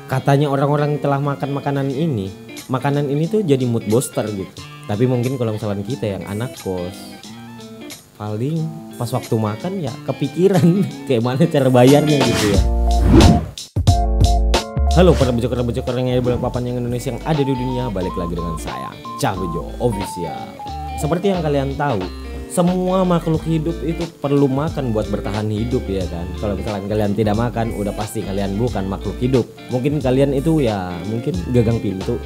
Katanya orang-orang telah makan makanan ini tuh jadi mood booster gitu. Tapi mungkin kalau misalkan kita yang anak kos, paling pas waktu makan ya kepikiran kayak mana cara bayarnya gitu ya. Halo para bocor-bocor yang ada di papan yang Indonesia yang ada di dunia, balik lagi dengan saya Cabejo Official. Seperti yang kalian tahu, semua makhluk hidup itu perlu makan buat bertahan hidup ya kan. Kalau misalkan kalian tidak makan, udah pasti kalian bukan makhluk hidup. Mungkin kalian itu ya mungkin gagang pintu,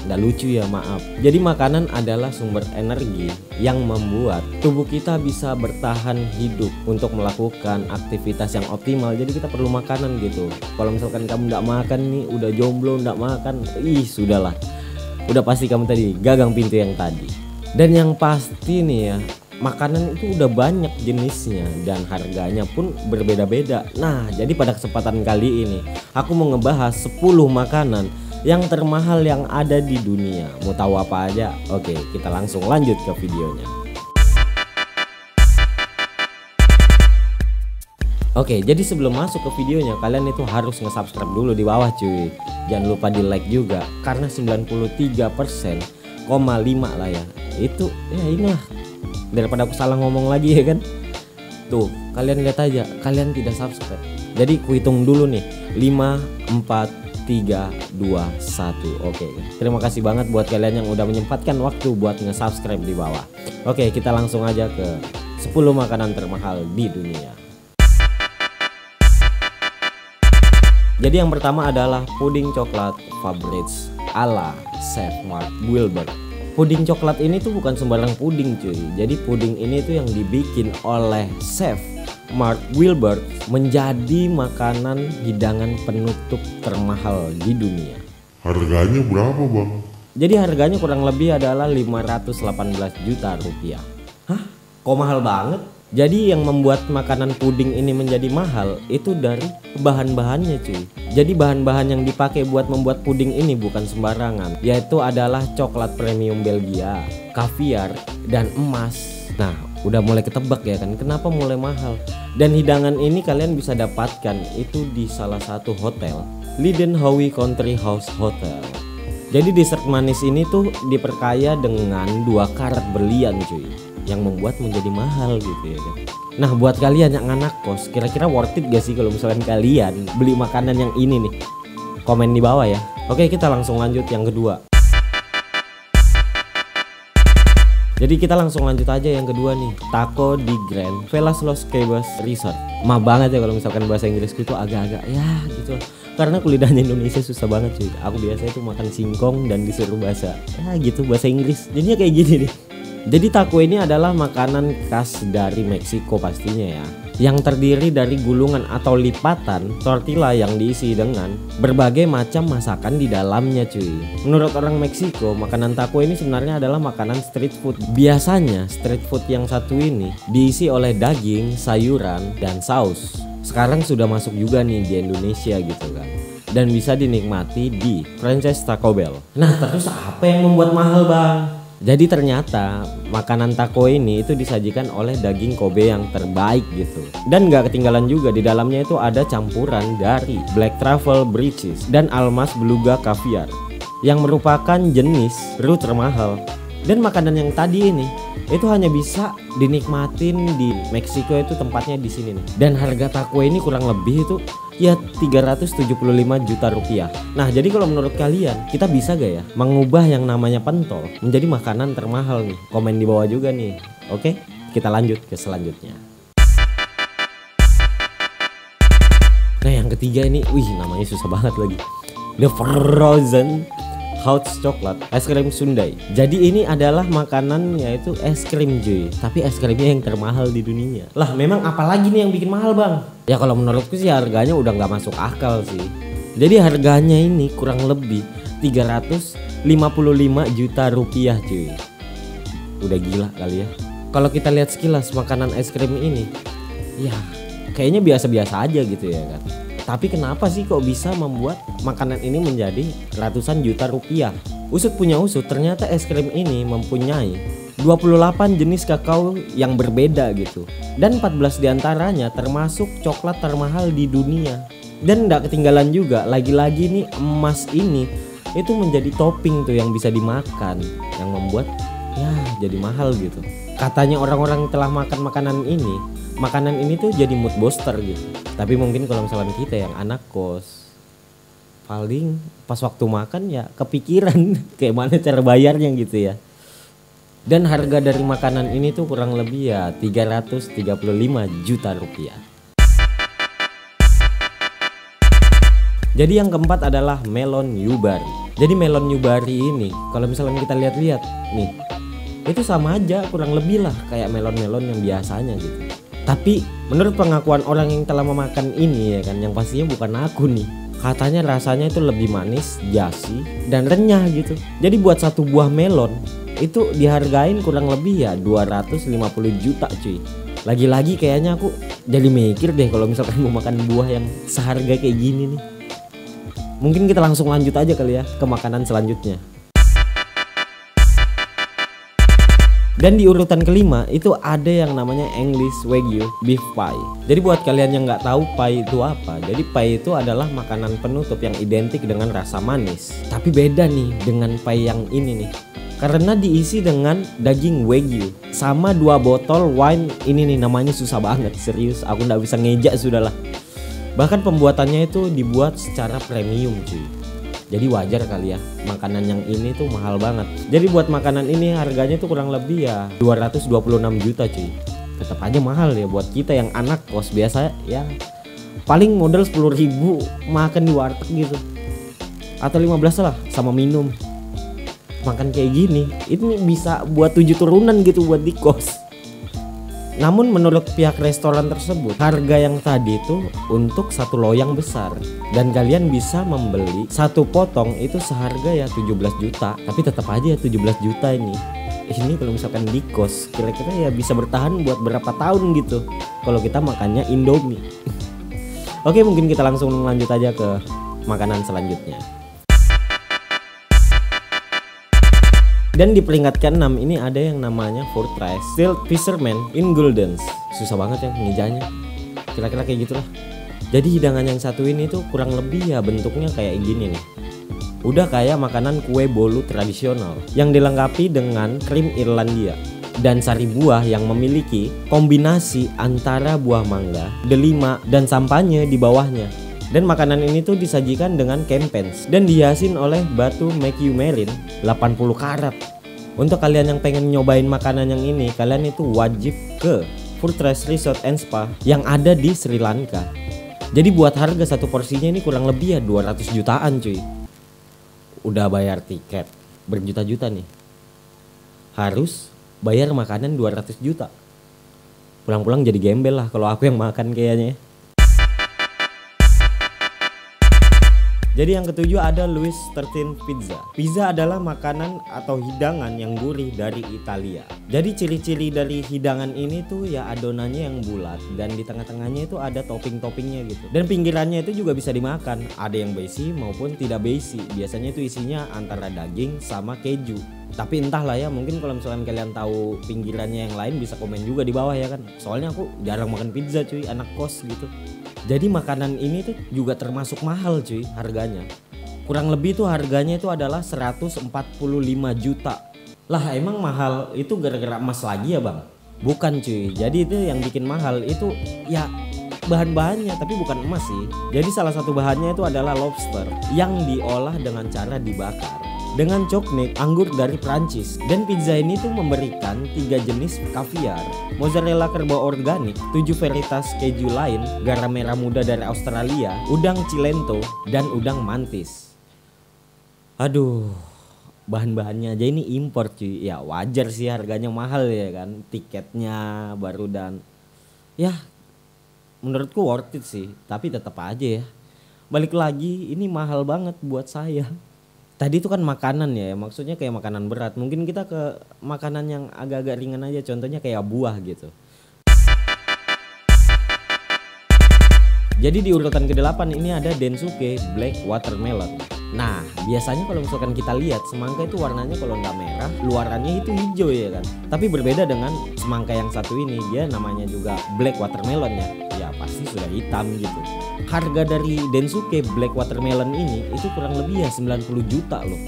nggak lucu ya, maaf. Jadi makanan adalah sumber energi yang membuat tubuh kita bisa bertahan hidup untuk melakukan aktivitas yang optimal. Jadi kita perlu makanan gitu. Kalau misalkan kamu nggak makan nih, udah jomblo nggak makan, sudahlah. Udah pasti kamu tadi gagang pintu yang tadi. Dan yang pasti nih ya, makanan itu udah banyak jenisnya dan harganya pun berbeda-beda. Nah, jadi pada kesempatan kali ini aku mau ngebahas 10 makanan yang termahal yang ada di dunia. Mau tahu apa aja? Oke, kita langsung lanjut ke videonya. Oke, jadi sebelum masuk ke videonya, kalian itu harus nge-subscribe dulu di bawah cuy. Jangan lupa di like juga, karena 93,5% lah ya. Itu ya inilah, daripada aku salah ngomong lagi ya kan. Tuh, kalian lihat aja, kalian tidak subscribe. Jadi kuhitung dulu nih, 5, 4, 3, 2, 1. Oke, terima kasih banget buat kalian yang udah menyempatkan waktu buat nge-subscribe di bawah. Oke, kita langsung aja ke 10 makanan termahal di dunia. Jadi yang pertama adalah puding coklat Favorites ala Chef Mark Wilbert. Puding coklat ini tuh bukan sembarang puding cuy. Jadi puding ini tuh yang dibikin oleh Chef Mark Wilbert menjadi makanan hidangan penutup termahal di dunia. Harganya berapa bang? Jadi harganya kurang lebih adalah 518 juta rupiah. Hah? Kok mahal banget? Jadi yang membuat makanan puding ini menjadi mahal itu dari bahan-bahannya cuy. Jadi bahan-bahan yang dipakai buat membuat puding ini bukan sembarangan, yaitu adalah coklat premium Belgia, kaviar, dan emas. Nah, udah mulai ketebak ya kan kenapa mulai mahal. Dan hidangan ini kalian bisa dapatkan itu di salah satu hotel, Lidenhowy Country House Hotel. Jadi dessert manis ini tuh diperkaya dengan 2 karat berlian cuy, yang membuat menjadi mahal gitu ya kan. Nah, buat kalian yang anak kos, kira-kira worth it gak sih kalau misalkan kalian beli makanan yang ini nih? Komen di bawah ya. Oke, kita langsung lanjut yang kedua. Jadi kita langsung lanjut aja yang kedua nih, Taco di Grand Velas Los Cabos Resort. Mah banget ya kalau misalkan bahasa Inggrisku itu agak-agak ya gitu. Karena kulidahnya Indonesia susah banget cuy. Aku biasa itu makan singkong dan disuruh bahasa ya gitu, bahasa Inggris. Jadinya kayak gini nih. Jadi taco ini adalah makanan khas dari Meksiko pastinya ya, yang terdiri dari gulungan atau lipatan tortilla yang diisi dengan berbagai macam masakan di dalamnya cuy. Menurut orang Meksiko, makanan taco ini sebenarnya adalah makanan street food. Biasanya street food yang satu ini diisi oleh daging, sayuran, dan saus. Sekarang sudah masuk juga nih di Indonesia gitu kan, dan bisa dinikmati di franchise Taco Bell. Nah, terus apa yang membuat mahal bang? Jadi ternyata makanan taco ini itu disajikan oleh daging Kobe yang terbaik gitu. Dan gak ketinggalan juga di dalamnya itu ada campuran dari Black Truffle Breeches dan Almas Beluga Caviar, yang merupakan jenis rut termahal. Dan makanan yang tadi ini itu hanya bisa dinikmatin di Meksiko, itu tempatnya di sini nih. Dan harga taco ini kurang lebih itu ya 375 juta rupiah. Nah, jadi kalau menurut kalian kita bisa gak ya mengubah yang namanya pentol menjadi makanan termahal nih? Komen di bawah juga nih. Oke, kita lanjut ke selanjutnya. Nah, yang ketiga ini, namanya susah banget lagi. The Frozen Hot Chocolate es krim Sundae. Jadi ini adalah makanan yaitu es krim cuy, tapi es krimnya yang termahal di dunia. Lah, memang apalagi nih yang bikin mahal bang? Ya kalau menurutku sih harganya udah nggak masuk akal sih. Jadi harganya ini kurang lebih 355 juta rupiah cuy. Udah gila kali ya. Kalau kita lihat sekilas makanan es krim ini, ya kayaknya biasa-biasa aja gitu ya kan. Tapi kenapa sih kok bisa membuat makanan ini menjadi ratusan juta rupiah? Usut punya usut, ternyata es krim ini mempunyai 28 jenis kakao yang berbeda gitu. Dan 14 diantaranya termasuk coklat termahal di dunia. Dan nggak ketinggalan juga, lagi-lagi nih emas ini itu menjadi topping tuh yang bisa dimakan, yang membuat ya jadi mahal gitu. Katanya orang-orang telah makan makanan ini tuh jadi mood booster gitu. Tapi mungkin kalau misalkan kita yang anak kos, paling pas waktu makan ya kepikiran kayak mana cara bayarnya gitu ya. Dan harga dari makanan ini tuh kurang lebih ya 335 juta rupiah. Jadi yang keempat adalah melon yubari. Jadi melon yubari ini kalau misalnya kita lihat-lihat nih, itu sama aja kurang lebih lah kayak melon-melon yang biasanya gitu. Tapi menurut pengakuan orang yang telah memakan ini ya kan, yang pastinya bukan aku nih, katanya rasanya itu lebih manis, jasi, dan renyah gitu. Jadi buat satu buah melon itu dihargain kurang lebih ya 250 juta cuy. Lagi-lagi kayaknya aku jadi mikir deh kalau misalkan mau makan buah yang seharga kayak gini nih. Mungkin kita langsung lanjut aja kali ya ke makanan selanjutnya. Dan di urutan kelima itu ada yang namanya English Wagyu Beef Pie. Jadi buat kalian yang nggak tahu pie itu apa, jadi pie itu adalah makanan penutup yang identik dengan rasa manis. Tapi beda nih dengan pie yang ini nih, karena diisi dengan daging Wagyu sama 2 botol wine ini nih. Namanya susah banget, serius aku nggak bisa ngejak sudahlah. Bahkan pembuatannya itu dibuat secara premium cuy. Jadi wajar kali ya makanan yang ini tuh mahal banget. Jadi buat makanan ini harganya tuh kurang lebih ya 226 juta cuy. Tetap aja mahal ya buat kita yang anak kos biasa ya. Paling modal 10.000 makan di warteg gitu, atau 15 lah sama minum. Makan kayak gini itu bisa buat 7 turunan gitu buat di kos. Namun menurut pihak restoran tersebut, harga yang tadi itu untuk satu loyang besar, dan kalian bisa membeli satu potong itu seharga ya 17 juta. Tapi tetap aja ya 17 juta ini kalau misalkan di kos kira-kira ya bisa bertahan buat berapa tahun gitu kalau kita makannya Indomie. Oke, mungkin kita langsung lanjut aja ke makanan selanjutnya. Dan di peringkat ke-6 ini ada yang namanya Fortress Stealth Fisherman in Goldens. Susah banget ya ngejanya, kira-kira kayak gitulah. Jadi hidangan yang satu ini tuh kurang lebih ya bentuknya kayak gini nih. Udah kayak makanan kue bolu tradisional yang dilengkapi dengan krim Irlandia dan sari buah yang memiliki kombinasi antara buah mangga, delima, dan sampanye di bawahnya. Dan makanan ini tuh disajikan dengan kempens dan dihiasin oleh batu Macumarin 80 karat. Untuk kalian yang pengen nyobain makanan yang ini, kalian itu wajib ke Fortress Resort and Spa yang ada di Sri Lanka. Jadi buat harga satu porsinya ini kurang lebih ya 200 jutaan cuy. Udah bayar tiket berjuta-juta nih, harus bayar makanan 200 juta. Pulang-pulang jadi gembel lah kalau aku yang makan kayaknya. Jadi yang ketujuh ada Louis 13 Pizza. Pizza adalah makanan atau hidangan yang gurih dari Italia. Jadi ciri-ciri dari hidangan ini tuh ya adonannya yang bulat dan di tengah-tengahnya itu ada topping-toppingnya gitu. Dan pinggirannya itu juga bisa dimakan. Ada yang basi maupun tidak basi. Biasanya itu isinya antara daging sama keju. Tapi entahlah ya, mungkin kalau misalkan kalian tahu pinggirannya yang lain bisa komen juga di bawah ya kan. Soalnya aku jarang makan pizza cuy, anak kos gitu. Jadi makanan ini tuh juga termasuk mahal cuy harganya. Kurang lebih tuh harganya itu adalah 145 juta. Lah emang mahal itu gara-gara emas lagi ya bang? Bukan cuy, jadi itu yang bikin mahal itu ya bahan-bahannya, tapi bukan emas sih. Jadi salah satu bahannya itu adalah lobster yang diolah dengan cara dibakar dengan coknek anggur dari Prancis. Dan pizza ini tuh memberikan 3 jenis kaviar, mozzarella kerbau organik, 7 varietas keju lain, garam merah muda dari Australia, udang cilento, dan udang mantis. Aduh, bahan-bahannya aja ini impor cuy. Ya wajar sih harganya mahal ya kan, tiketnya baru dan ya menurutku worth it sih. Tapi tetap aja ya, balik lagi ini mahal banget buat saya. Tadi itu kan makanan ya, maksudnya kayak makanan berat. Mungkin kita ke makanan yang agak-agak ringan aja, contohnya kayak buah gitu. Jadi di urutan ke-8 ini ada Densuke Black Watermelon. Nah biasanya kalau misalkan kita lihat semangka itu warnanya kalau nggak merah, luarannya itu hijau ya kan. Tapi berbeda dengan semangka yang satu ini, dia namanya juga Black Watermelon ya. Ya pasti sudah hitam gitu. Harga dari Densuke Black Watermelon ini itu kurang lebih ya 90 juta loh.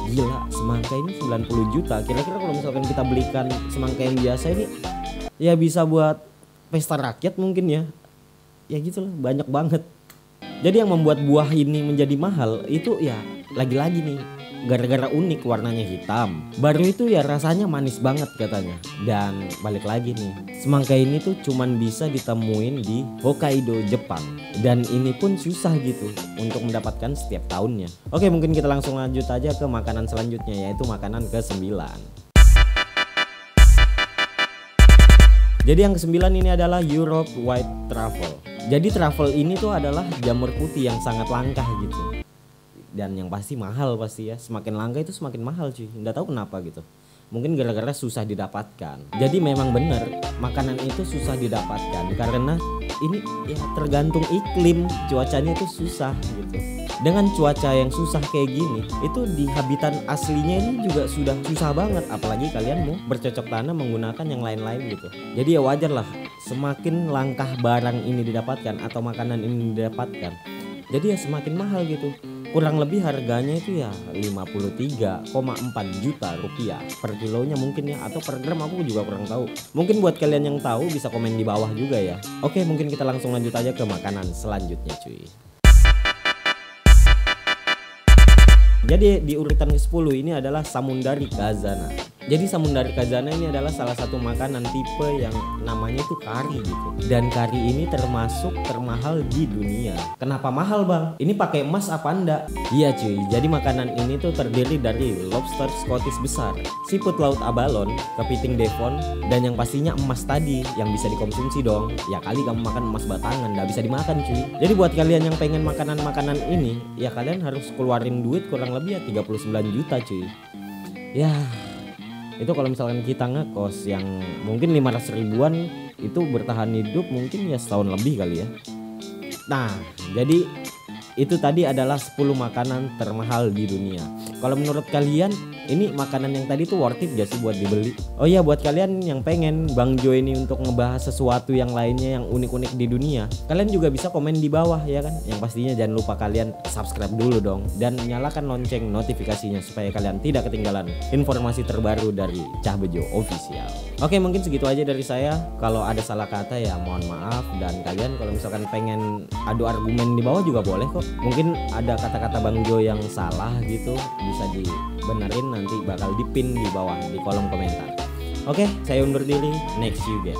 Gila, semangka ini 90 juta. Kira-kira kalau misalkan kita belikan semangka yang biasa ini ya bisa buat pesta rakyat mungkin ya. Ya gitu loh, banyak banget. Jadi yang membuat buah ini menjadi mahal itu ya lagi-lagi nih gara-gara unik warnanya hitam. Baru itu ya rasanya manis banget katanya. Dan balik lagi nih, semangka ini tuh cuman bisa ditemuin di Hokkaido, Jepang. Dan ini pun susah gitu untuk mendapatkan setiap tahunnya. Oke, mungkin kita langsung lanjut aja ke makanan selanjutnya, yaitu makanan ke-9. Jadi yang ke-9 ini adalah Europe White Truffle. Jadi truffle ini tuh adalah jamur putih yang sangat langka gitu. Dan yang pasti mahal pasti ya. Semakin langka itu semakin mahal cuy. Nggak tahu kenapa gitu. Mungkin gara-gara susah didapatkan. Jadi memang benar makanan itu susah didapatkan karena ini ya tergantung iklim, cuacanya itu susah gitu. Dengan cuaca yang susah kayak gini, itu di habitat aslinya ini juga sudah susah banget. Apalagi kalian mau bercocok tanam menggunakan yang lain-lain gitu. Jadi ya wajar lah semakin langkah barang ini didapatkan atau makanan ini didapatkan, jadi ya semakin mahal gitu. Kurang lebih harganya itu ya 53,4 juta rupiah per kilonya mungkin ya, atau per gram aku juga kurang tahu. Mungkin buat kalian yang tahu bisa komen di bawah juga ya. Oke, mungkin kita langsung lanjut aja ke makanan selanjutnya cuy. Jadi di urutan ke-10 ini adalah Samundari Kazana. Jadi Samundari Kazana ini adalah salah satu makanan tipe yang namanya itu kari gitu. Dan kari ini termasuk termahal di dunia. Kenapa mahal bang? Ini pakai emas apa enggak? Iya cuy, jadi makanan ini tuh terdiri dari lobster Scottish besar, siput laut abalon, kepiting devon, dan yang pastinya emas tadi yang bisa dikonsumsi dong. Ya kali kamu makan emas batangan, nggak bisa dimakan cuy. Jadi buat kalian yang pengen makanan-makanan ini, ya kalian harus keluarin duit kurang lebih ya 39 juta cuy. Ya itu kalau misalkan kita ngekos yang mungkin 500 ribuan itu bertahan hidup mungkin ya setahun lebih kali ya. Nah jadi itu tadi adalah 10 makanan termahal di dunia. Kalau menurut kalian ini makanan yang tadi tuh worth it gak sih buat dibeli? Oh iya, buat kalian yang pengen Bang Jo ini untuk ngebahas sesuatu yang lainnya yang unik-unik di dunia, kalian juga bisa komen di bawah ya kan. Yang pastinya jangan lupa kalian subscribe dulu dong dan nyalakan lonceng notifikasinya supaya kalian tidak ketinggalan informasi terbaru dari Cah Bejo Official. Oke, mungkin segitu aja dari saya. Kalau ada salah kata ya mohon maaf, dan kalian kalau misalkan pengen adu argumen di bawah juga boleh kok. Mungkin ada kata-kata Bang Jo yang salah gitu, bisa dibenerin, nanti bakal dipin di bawah di kolom komentar. Oke, saya undur diri. Next you get.